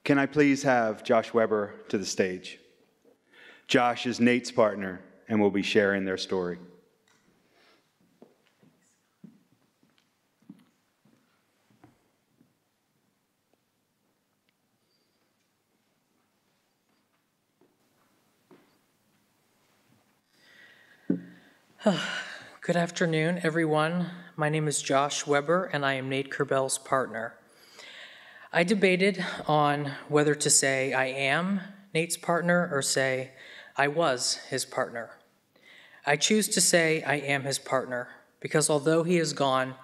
Can I please have Josh Weber to the stage? Josh is Nate's partner and will be sharing their story. Good afternoon, everyone. My name is Josh Weber, and I am Nate Kerbel's partner. I debated on whether to say I am Nate's partner or say I was his partner. I choose to say I am his partner because although he is gone,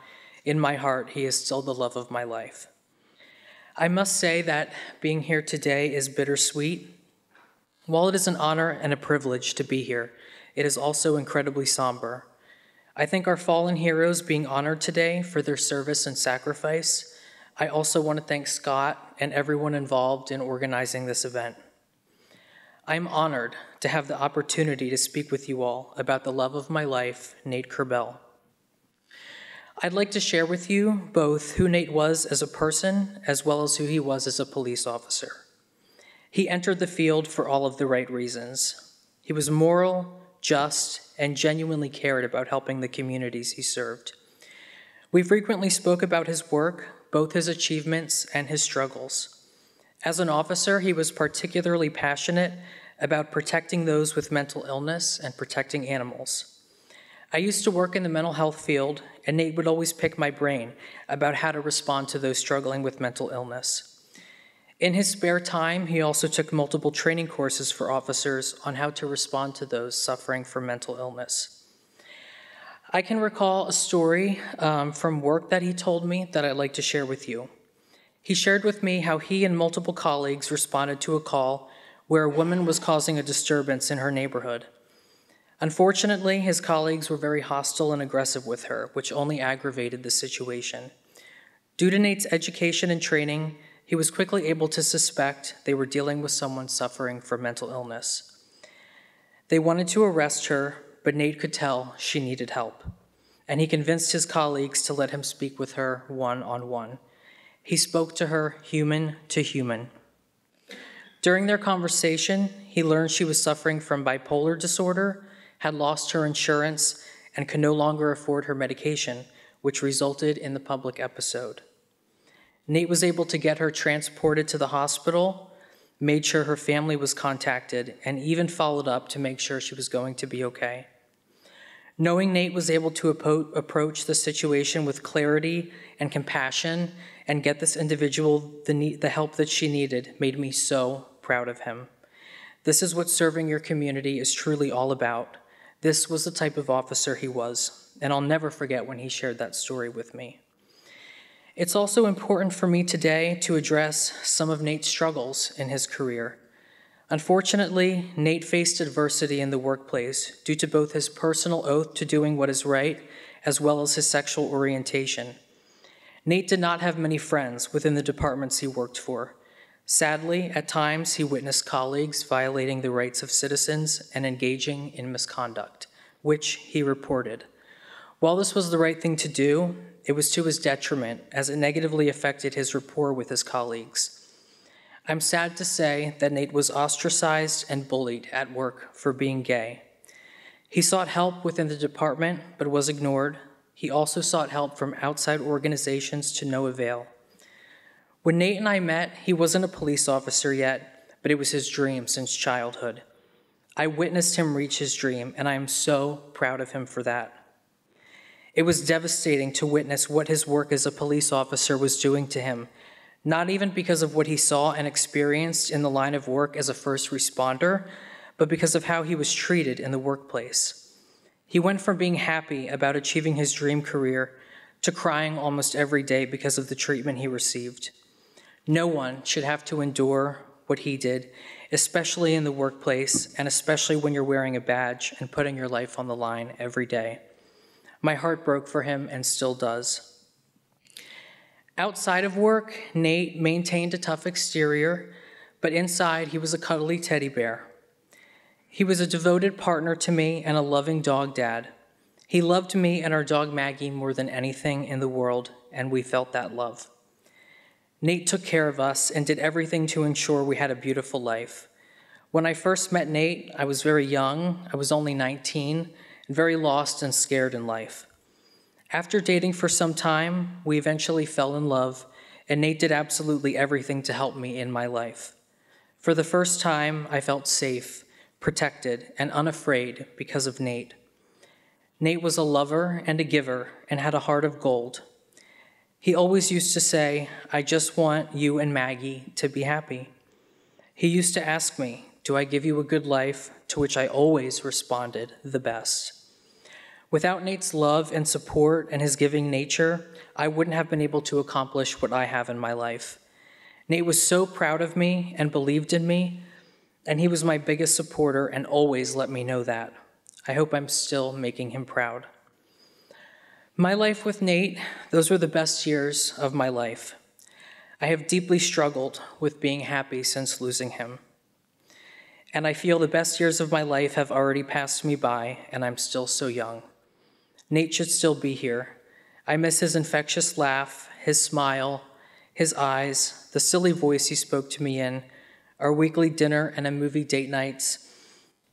in my heart, he is still the love of my life. I must say that being here today is bittersweet. While it is an honor and a privilege to be here, it is also incredibly somber. I think our fallen heroes being honored today for their service and sacrifice. I also want to thank Scott and everyone involved in organizing this event. I'm honored to have the opportunity to speak with you all about the love of my life, Nate Kerbel. I'd like to share with you both who Nate was as a person as well as who he was as a police officer. He entered the field for all of the right reasons. He was moral, just, and genuinely cared about helping the communities he served. We frequently spoke about his work, both his achievements and his struggles. As an officer, he was particularly passionate about protecting those with mental illness and protecting animals. I used to work in the mental health field, and Nate would always pick my brain about how to respond to those struggling with mental illness. In his spare time, he also took multiple training courses for officers on how to respond to those suffering from mental illness. I can recall a story from work that he told me that I'd like to share with you. He shared with me how he and multiple colleagues responded to a call where a woman was causing a disturbance in her neighborhood. Unfortunately, his colleagues were very hostile and aggressive with her, which only aggravated the situation. Due to Nate's education and training, he was quickly able to suspect they were dealing with someone suffering from mental illness. They wanted to arrest her, but Nate could tell she needed help, and he convinced his colleagues to let him speak with her one-on-one. He spoke to her human to human. During their conversation, he learned she was suffering from bipolar disorder, had lost her insurance, and could no longer afford her medication, which resulted in the public episode. Nate was able to get her transported to the hospital, made sure her family was contacted, and even followed up to make sure she was going to be okay. Knowing Nate was able to approach the situation with clarity and compassion and get this individual the help that she needed made me so proud of him. This is what serving your community is truly all about. This was the type of officer he was, and I'll never forget when he shared that story with me. It's also important for me today to address some of Nate's struggles in his career. Unfortunately, Nate faced adversity in the workplace due to both his personal oath to doing what is right as well as his sexual orientation. Nate did not have many friends within the departments he worked for. Sadly, at times he witnessed colleagues violating the rights of citizens and engaging in misconduct, which he reported. While this was the right thing to do, it was to his detriment as it negatively affected his rapport with his colleagues. I'm sad to say that Nate was ostracized and bullied at work for being gay. He sought help within the department but was ignored. He also sought help from outside organizations to no avail. When Nate and I met, he wasn't a police officer yet, but it was his dream since childhood. I witnessed him reach his dream, and I am so proud of him for that. It was devastating to witness what his work as a police officer was doing to him, not even because of what he saw and experienced in the line of work as a first responder, but because of how he was treated in the workplace. He went from being happy about achieving his dream career to crying almost every day because of the treatment he received. No one should have to endure what he did, especially in the workplace, and especially when you're wearing a badge and putting your life on the line every day. My heart broke for him and still does. Outside of work, Nate maintained a tough exterior, but inside he was a cuddly teddy bear. He was a devoted partner to me and a loving dog dad. He loved me and our dog Maggie more than anything in the world, and we felt that love. Nate took care of us and did everything to ensure we had a beautiful life. When I first met Nate, I was very young. I was only 19 and very lost and scared in life. After dating for some time, we eventually fell in love, and Nate did absolutely everything to help me in my life. For the first time, I felt safe, protected, and unafraid because of Nate. Nate was a lover and a giver and had a heart of gold. He always used to say, "I just want you and Maggie to be happy." He used to ask me, "Do I give you a good life?" To which I always responded, "The best." Without Nate's love and support and his giving nature, I wouldn't have been able to accomplish what I have in my life. Nate was so proud of me and believed in me, and he was my biggest supporter and always let me know that. I hope I'm still making him proud. My life with Nate, those were the best years of my life. I have deeply struggled with being happy since losing him. And I feel the best years of my life have already passed me by, and I'm still so young. Nate should still be here. I miss his infectious laugh, his smile, his eyes, the silly voice he spoke to me in, our weekly dinner and a movie date nights,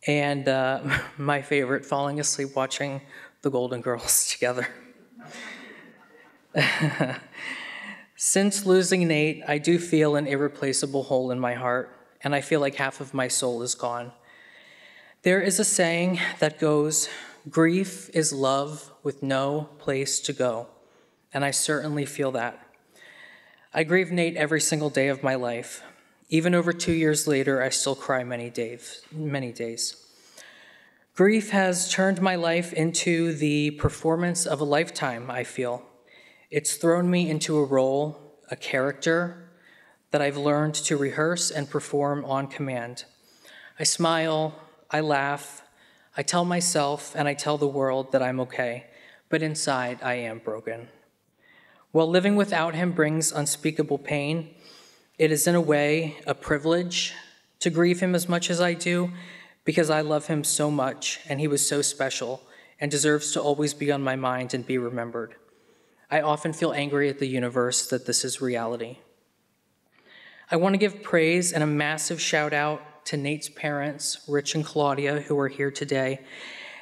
and my favorite, falling asleep watching the Golden Girls together. Since losing Nate, I do feel an irreplaceable hole in my heart, and I feel like half of my soul is gone. There is a saying that goes, "Grief is love with no place to go," and I certainly feel that. I grieve Nate every single day of my life. Even over 2 years later, I still cry many days. Grief has turned my life into the performance of a lifetime, I feel. It's thrown me into a role, a character, that I've learned to rehearse and perform on command. I smile, I laugh, I tell myself and I tell the world that I'm okay, but inside I am broken. While living without him brings unspeakable pain, it is in a way a privilege to grieve him as much as I do, because I love him so much and he was so special and deserves to always be on my mind and be remembered. I often feel angry at the universe that this is reality. I want to give praise and a massive shout out to Nate's parents, Rich and Claudia, who are here today,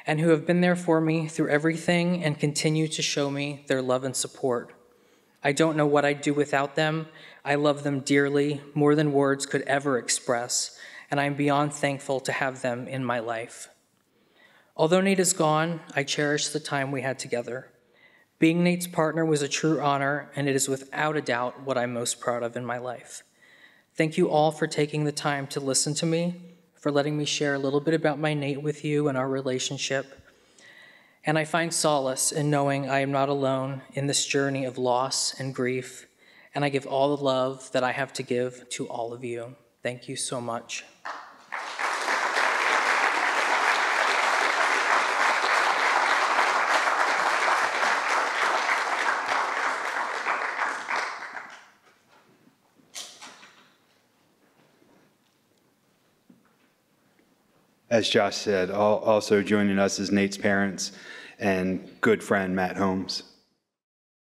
and who have been there for me through everything and continue to show me their love and support. I don't know what I'd do without them. I love them dearly, more than words could ever express, and I'm beyond thankful to have them in my life. Although Nate is gone, I cherish the time we had together. Being Nate's partner was a true honor, and it is without a doubt what I'm most proud of in my life. Thank you all for taking the time to listen to me, for letting me share a little bit about my Nate with you and our relationship. And I find solace in knowing I am not alone in this journey of loss and grief, and I give all the love that I have to give to all of you. Thank you so much. As Josh said, also joining us is Nate's parents and good friend, Matt Holmes.